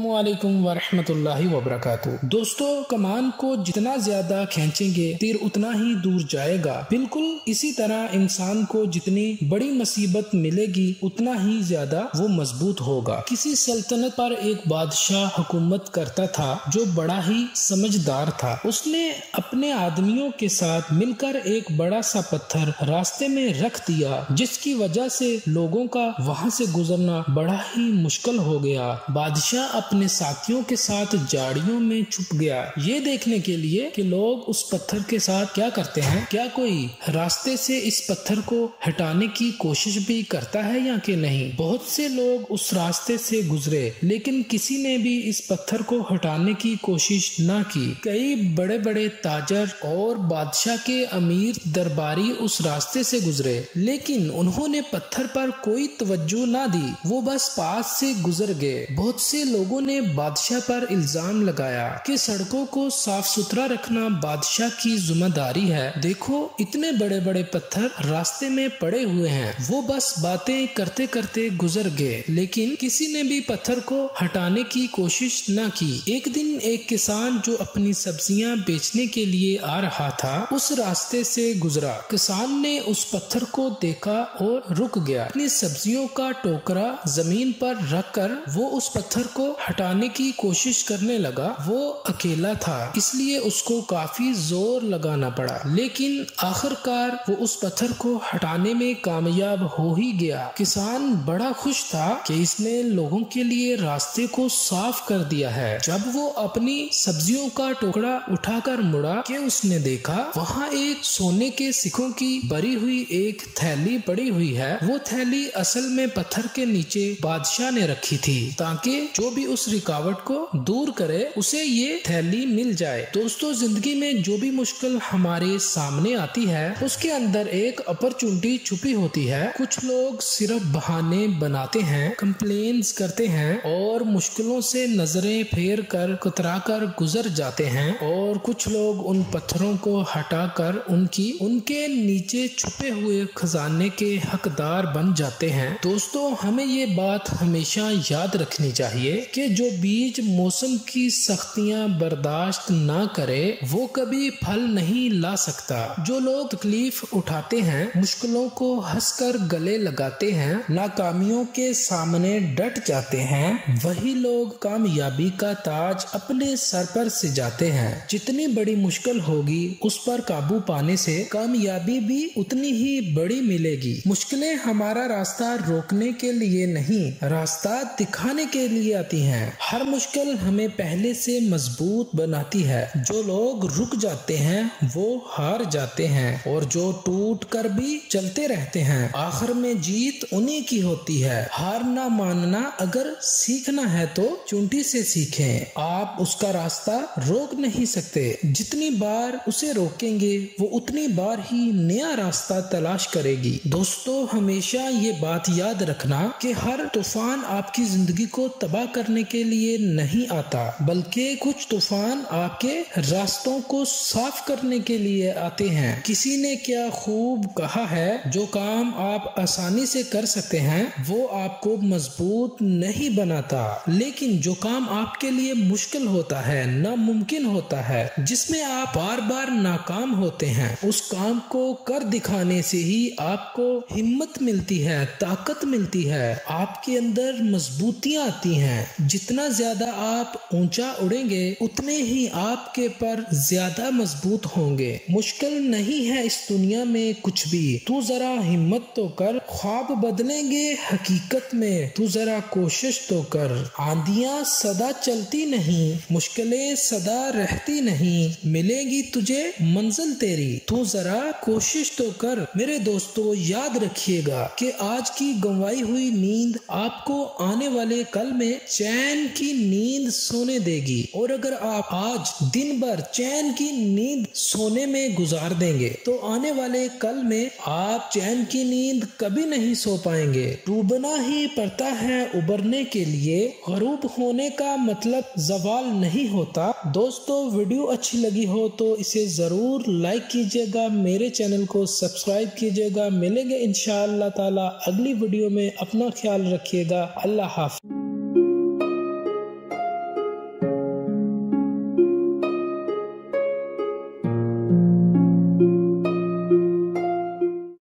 अस्सलाम वालेकुम वरहमतुल्लाह वबरकातुहू। दोस्तों, कमान को जितना ज्यादा खींचेंगे तीर उतना ही दूर जाएगा। बिल्कुल इसी तरह इंसान को जितनी बड़ी मुसीबत मिलेगी उतना ही ज्यादा वो मजबूत होगा। किसी सल्तनत पर एक बादशाह हुकूमत करता था जो बड़ा ही समझदार था। उसने अपने आदमियों के साथ मिलकर एक बड़ा सा पत्थर रास्ते में रख दिया, जिसकी वजह से लोगों का वहाँ से गुजरना बड़ा ही मुश्किल हो गया। बादशाह अपने साथियों के साथ झाड़ियों में छुप गया, ये देखने के लिए कि लोग उस पत्थर के साथ क्या करते हैं। क्या कोई रास्ते से इस पत्थर को हटाने की कोशिश भी करता है या कि नहीं। बहुत से लोग उस रास्ते से गुजरे, लेकिन किसी ने भी इस पत्थर को हटाने की कोशिश न की। कई बड़े बड़े ताजर और बादशाह के अमीर दरबारी उस रास्ते से गुजरे, लेकिन उन्होंने पत्थर पर कोई तवज्जो न दी, वो बस पास से गुजर गए। बहुत से लोगों ने बादशाह पर इल्जाम लगाया कि सड़कों को साफ सुथरा रखना बादशाह की जिम्मेदारी है। देखो, इतने बड़े बड़े पत्थर रास्ते में पड़े हुए हैं। वो बस बातें करते करते गुजर गए, लेकिन किसी ने भी पत्थर को हटाने की कोशिश न की। एक दिन एक किसान जो अपनी सब्जियां बेचने के लिए आ रहा था, उस रास्ते से गुजरा। किसान ने उस पत्थर को देखा और रुक गया। अपनी सब्जियों का टोकरा जमीन पर रखकर वो उस पत्थर को हटाने की कोशिश करने लगा। वो अकेला था, इसलिए उसको काफी जोर लगाना पड़ा, लेकिन आखिरकार वो उस पत्थर को हटाने में कामयाब हो ही गया। किसान बड़ा खुश था कि इसने लोगों के लिए रास्ते को साफ कर दिया है। जब वो अपनी सब्जियों का टुकड़ा उठाकर मुड़ा कि उसने देखा वहाँ एक सोने के सिक्कों की भरी हुई एक थैली पड़ी हुई है। वो थैली असल में पत्थर के नीचे बादशाह ने रखी थी, ताकि जो भी उस रुकावट को दूर करे उसे ये थैली मिल जाए। दोस्तों, जिंदगी में जो भी मुश्किल हमारे सामने आती है उसके अंदर एक अपॉर्चुनिटी छुपी होती है। कुछ लोग सिर्फ बहाने बनाते हैं, कंप्लेन्स करते हैं और मुश्किलों से नजरें फेर कर कतरा कर गुजर जाते हैं, और कुछ लोग उन पत्थरों को हटाकर उनके नीचे छुपे हुए खजाने के हकदार बन जाते हैं। दोस्तों, हमें ये बात हमेशा याद रखनी चाहिए कि जो बीज मौसम की सख्तियां बर्दाश्त ना करे वो कभी फल नहीं ला सकता। जो लोग तकलीफ उठाते हैं, मुश्किलों को हंसकर गले लगाते हैं, नाकामियों के सामने डट जाते हैं, वही लोग कामयाबी का ताज अपने सर पर सजाते हैं। जितनी बड़ी मुश्किल होगी उस पर काबू पाने से कामयाबी भी उतनी ही बड़ी मिलेगी। मुश्किलें हमारा रास्ता रोकने के लिए नहीं, रास्ता दिखाने के लिए आती हैं। हर मुश्किल हमें पहले से मजबूत बनाती है। जो लोग रुक जाते हैं वो हार जाते हैं, और जो टूट कर भी चलते रहते हैं आखिर में जीत उन्हीं की होती है। हार ना मानना, अगर सीखना है तो चुंटी से सीखें। आप उसका रास्ता रोक नहीं सकते, जितनी बार उसे रोकेंगे वो उतनी बार ही नया रास्ता तलाश करेगी। दोस्तों, हमेशा ये बात याद रखना कि हर तूफान आपकी जिंदगी को तबाह करने के लिए नहीं आता, बल्कि कुछ तूफान आपके रास्तों को साफ करने के लिए आते हैं। किसी ने क्या खूब कहा है, जो काम आप आसानी से कर सकते हैं वो आपको मजबूत नहीं बनाता, लेकिन जो काम आपके लिए मुश्किल होता है, नामुमकिन होता है, जिसमें आप बार बार नाकाम होते हैं, उस काम को कर दिखाने से ही आपको हिम्मत मिलती है, ताकत मिलती है, आपके अंदर मजबूतियां आती हैं। जितना ज्यादा आप ऊंचा उड़ेंगे उतने ही आपके पर ज्यादा मजबूत होंगे। मुश्किल नहीं है इस दुनिया में कुछ भी, तू जरा हिम्मत तो कर, ख्वाब बदलेंगे हकीकत में, तू जरा कोशिश तो कर। आंधियां सदा चलती नहीं, मुश्किलें सदा रहती नहीं, मिलेगी तुझे मंजिल तेरी, तू जरा कोशिश तो कर। मेरे दोस्तों, याद रखिएगा कि आज की गंवाई हुई नींद आपको आने वाले कल में चैन की नींद सोने देगी, और अगर आप आज दिन भर चैन की नींद सोने में गुजार देंगे तो आने वाले कल में आप चैन की नींद कभी नहीं सो पाएंगे। डूबना ही पड़ता है उबरने के लिए, गरूब होने का मतलब जवाल नहीं होता। दोस्तों, वीडियो अच्छी लगी हो तो इसे जरूर लाइक कीजिएगा, मेरे चैनल को सब्सक्राइब कीजिएगा। मिलेंगे इंशाअल्लाह ताला अगली वीडियो में। अपना ख्याल रखिएगा। अल्लाह हाफ़िज़।